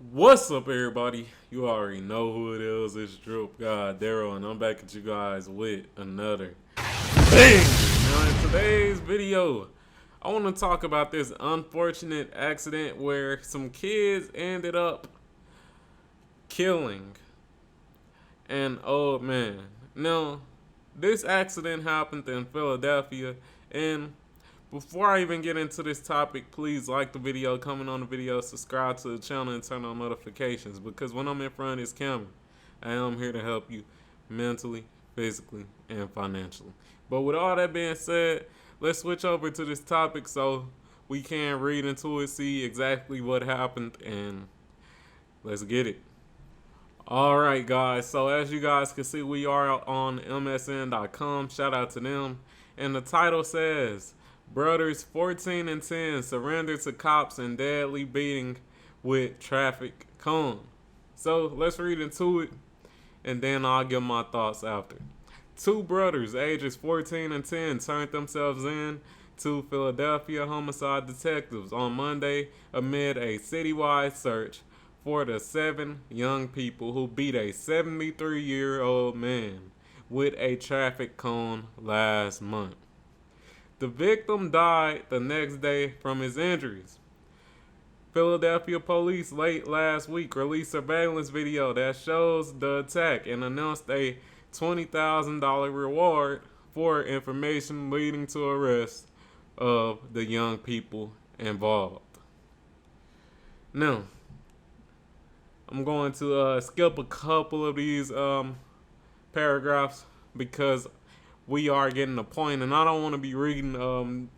What's up, everybody? You already know who it is. It's DripGodDero, and I'm back at you guys with another bang. Now, in today's video, I want to talk about this unfortunate accident where some kids ended up killing an old man. Now, this accident happened in Philadelphia, and before I even get into this topic, please like the video, comment on the video, subscribe to the channel, and turn on notifications, because when I'm in front of this camera, I am here to help you mentally, physically, and financially. But with all that being said, let's switch over to this topic so we can read into it, see exactly what happened, and let's get it. Alright, guys, so as you guys can see, we are on MSN.com. Shout out to them. And the title says, Brothers 14 and 10 surrender to cops in deadly beating with traffic cone. So let's read into it, and then I'll give my thoughts after. Two brothers, ages 14 and 10, turned themselves in to Philadelphia homicide detectives on Monday amid a citywide search for the 7 young people who beat a 73-year-old man with a traffic cone last month. The victim died the next day from his injuries. Philadelphia police late last week released surveillance video that shows the attack and announced a $20,000 reward for information leading to arrest of the young people involved. Now, I'm going to skip a couple of these paragraphs because we are getting the point, and I don't want to be reading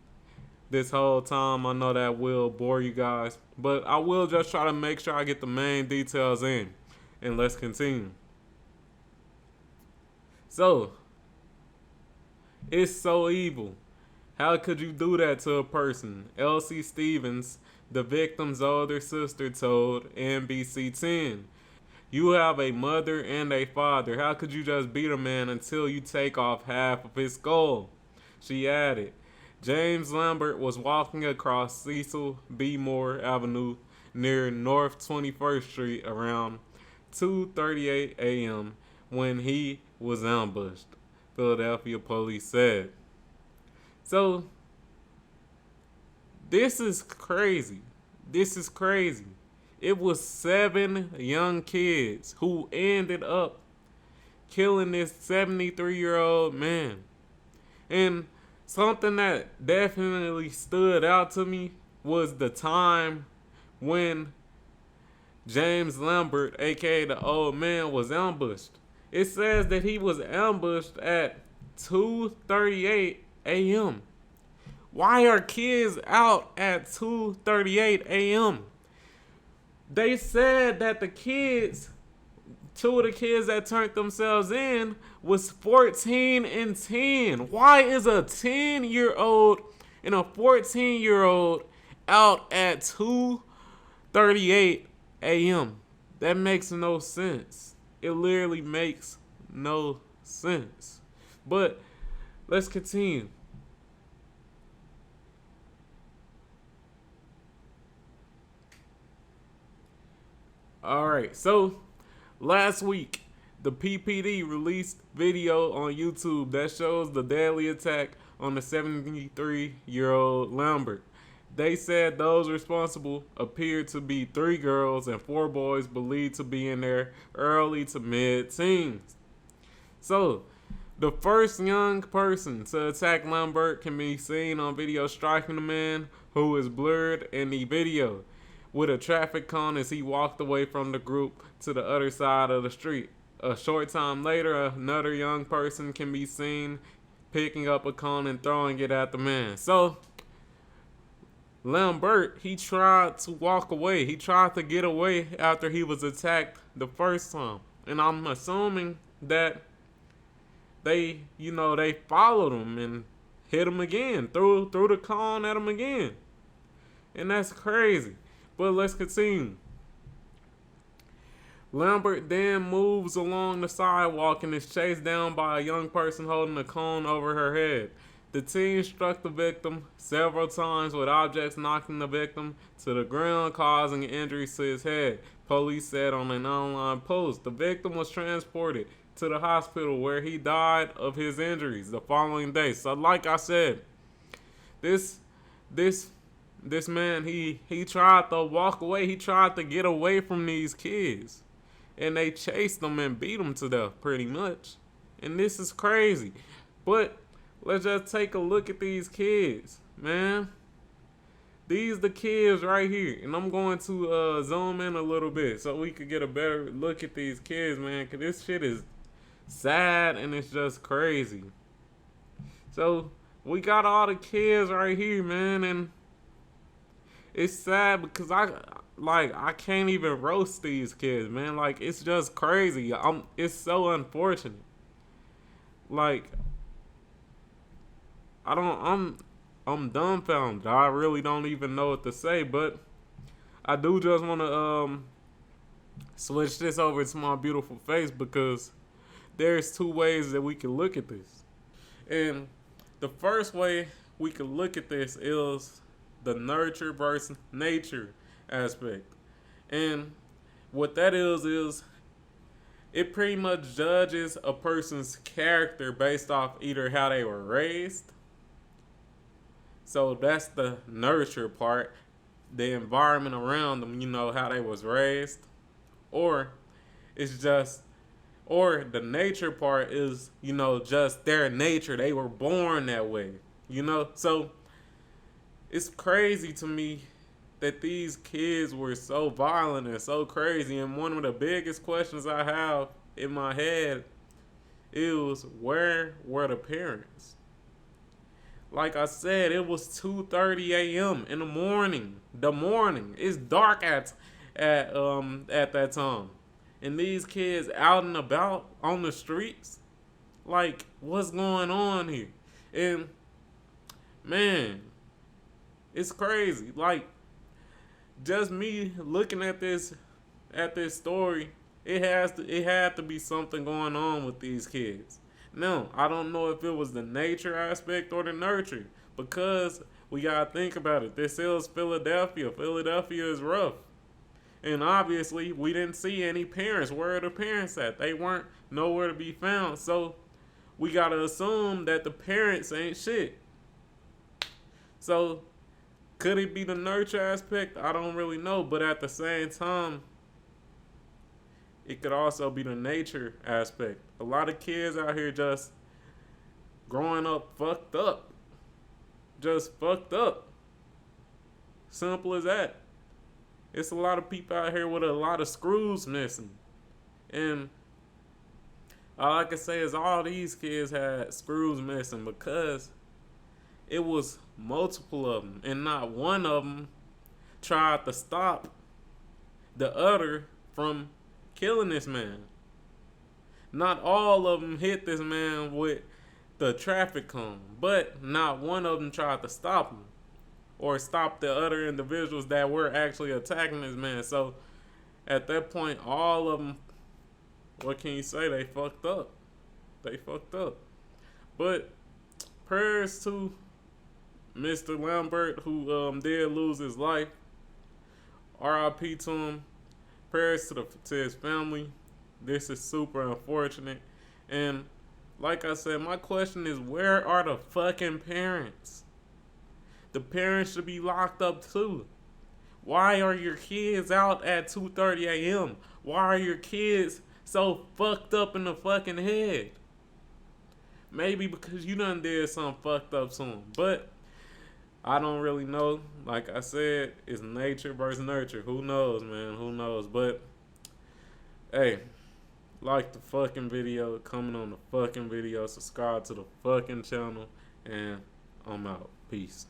this whole time. I know that will bore you guys, but I will just try to make sure I get the main details in, and let's continue. So, it's so evil. How could you do that to a person? Elsie Stevens, the victim's older sister, told NBC 10. You have a mother and a father. How could you just beat a man until you take off half of his skull? She added. James Lambert was walking across Cecil B. Moore Avenue near North 21st Street around 2:38 a.m. when he was ambushed, Philadelphia police said. So, this is crazy. This is crazy. It was 7 young kids who ended up killing this 73-year-old man. And something that definitely stood out to me was the time when James Lambert, aka the old man, was ambushed. It says that he was ambushed at 2:38 a.m. Why are kids out at 2:38 a.m.? They said that the kids, 2 of the kids that turned themselves in, was 14 and 10. Why is a 10-year-old and a 14-year-old out at 2:38 a.m.? That makes no sense. It literally makes no sense. But let's continue. Alright, so last week, the PPD released video on YouTube that shows the deadly attack on the 73-year-old Lambert. They said those responsible appeared to be 3 girls and 4 boys believed to be in their early to mid-teens. So, the first young person to attack Lambert can be seen on video striking the man who is blurred in the video with a traffic cone as he walked away from the group to the other side of the street. A short time later, another young person can be seen picking up a cone and throwing it at the man. So, Lambert, he tried to walk away. He tried to get away after he was attacked the first time. And I'm assuming that they followed him and hit him again, threw the cone at him again. And that's crazy. But let's continue. Lambert then moves along the sidewalk and is chased down by a young person holding a cone over her head. The teen struck the victim several times with objects, knocking the victim to the ground, causing injuries to his head, police said on an online post. The victim was transported to the hospital where he died of his injuries the following day. So like I said, this man, he tried to walk away. He tried to get away from these kids. And they chased him and beat him to death pretty much. And this is crazy. But let's just take a look at these kids, man. These the kids right here. And I'm going to zoom in a little bit so we could get a better look at these kids, man. Because this shit is sad and it's just crazy. So we got all the kids right here, man. And it's sad because I can't even roast these kids, man. Like, it's just crazy. It's so unfortunate. Like, I'm dumbfounded. I really don't even know what to say, but I do just want to switch this over to my beautiful face because there's two ways that we can look at this. And the first way we can look at this is the nurture versus nature aspect. And what that is it pretty much judges a person's character based off either how they were raised. So that's the nurture part, the environment around them, how they was raised. Or the nature part is, just their nature. They were born that way, So it's crazy to me that these kids were so violent and so crazy. And one of the biggest questions I have in my head is, where were the parents? Like I said, it was 2:30 a.m. in the morning. It's dark at that time. And these kids out and about on the streets. Like, what's going on here? And man, it's crazy. Like, just me looking at this story, it had to be something going on with these kids. Now, I don't know if it was the nature aspect or the nurture, because we gotta think about it. This is Philadelphia. Philadelphia is rough. And obviously, we didn't see any parents. Where are the parents at? They weren't nowhere to be found. So we gotta assume that the parents ain't shit. So could it be the nurture aspect? I don't really know. But at the same time, it could also be the nature aspect. A lot of kids out here just growing up fucked up. Just fucked up. Simple as that. It's a lot of people out here with a lot of screws missing. And all I can say is all these kids had screws missing because it was multiple of them. And not one of them tried to stop the other from killing this man. Not all of them hit this man with the traffic cone, but not one of them tried to stop him or stop the other individuals that were actually attacking this man. So at that point, all of them, what can you say? They fucked up. They fucked up. But prayers to Mr. Lambert, who did lose his life. R.I.P. to him. Prayers to his family. This is super unfortunate. And like I said, my question is, where are the fucking parents? The parents should be locked up too. Why are your kids out at 2:30 a.m.? Why are your kids so fucked up in the fucking head? Maybe because you done did something fucked up to them. But I don't really know. Like I said, it's nature versus nurture. Who knows, man? Who knows? But hey, like the fucking video, comment on the fucking video, subscribe to the fucking channel, and I'm out. Peace.